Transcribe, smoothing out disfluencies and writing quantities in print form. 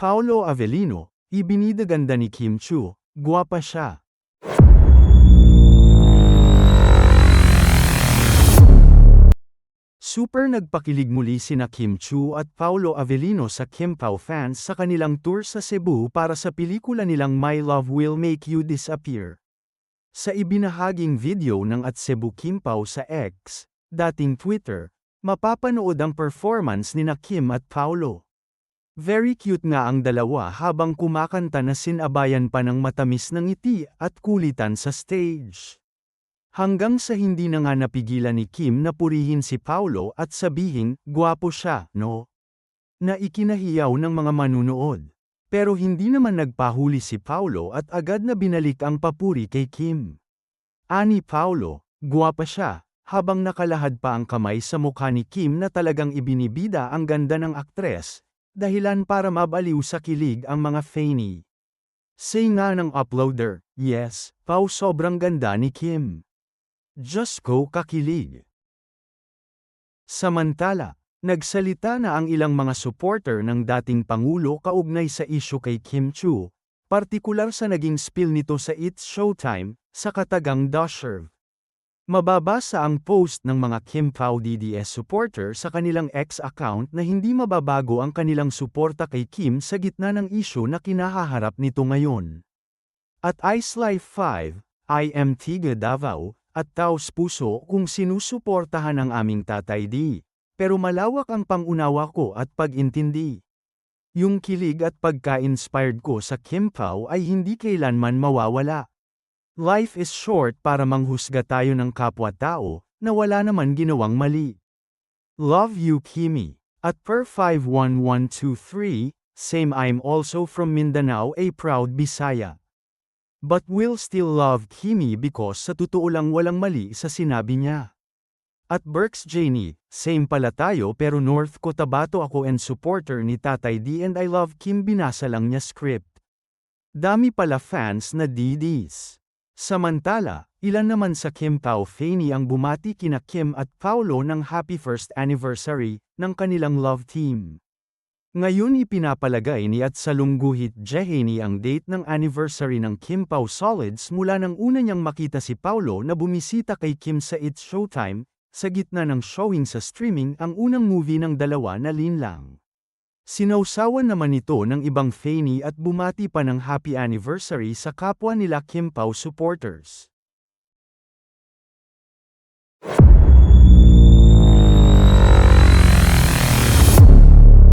Paolo Avellino, ibinidaganda ni Kim Chiu, gwapa siya. Super nagpakilig muli sina Kim Chiu at Paolo Avellino sa Kim Pao fans sa kanilang tour sa Cebu para sa pelikula nilang My Love Will Make You Disappear. Sa ibinahaging video ng @Cebu Kim Pao sa X, dating Twitter, mapapanood ang performance nina Kim at Paolo. Very cute nga ang dalawa habang kumakanta na sinabayan pa ng matamis na ngiti at kulitan sa stage. Hanggang sa hindi na nga napigilan ni Kim na purihin si Paolo at sabihing, gwapo siya, no? Na ikinahiyaw ng mga manunood. Pero hindi naman nagpahuli si Paolo at agad na binalik ang papuri kay Kim. Ani Paolo, gwapa siya, habang nakalahad pa ang kamay sa mukha ni Kim na talagang ibinibida ang ganda ng aktres, dahilan para mabaliw sa kilig ang mga fani. Say nga ng uploader, yes, Pao sobrang ganda ni Kim. Diyos ko kakilig. Samantala, nagsalita na ang ilang mga supporter ng dating Pangulo kaugnay sa isyu kay Kim Chiu, partikular sa naging spill nito sa It's Showtime, sa katagang Dosherv. Mababasa ang post ng mga Kim Pao DDS supporter sa kanilang X account na hindi mababago ang kanilang suporta kay Kim sa gitna ng isyu na kinahaharap nito ngayon. At Ice Life 5, I am Tiga Davao, at taos puso kung sinusuportahan ang aming Tatay D. Pero malawak ang pangunawa ko at pag-intindi. Yung kilig at pagka-inspired ko sa Kim Pao ay hindi kailanman mawawala. Life is short para manghusga tayo ng kapwa-tao, na wala naman ginawang mali. Love you Kimi. At per 51123, same I'm also from Mindanao a proud Bisaya. But will still love Kimi because sa totoo lang walang mali sa sinabi niya. At Berks Janie, same pala tayo pero North Cotabato ako and supporter ni Tatay D and I love Kim binasa lang niya script. Dami pala fans na DDs. Samantala, ilan naman sa Kim Pao fani ang bumati kina Kim at Paolo ng happy first anniversary ng kanilang love team. Ngayon ipinapalagay ni at Salungguhit Jeheni ang date ng anniversary ng Kim Pao Solids mula nang una niyang makita si Paolo na bumisita kay Kim sa It's Showtime, sa gitna ng showing sa streaming ang unang movie ng dalawa na Linlang. Sinausawan naman ito ng ibang fani at bumati pa ng happy anniversary sa kapwa nila Kim Pao supporters.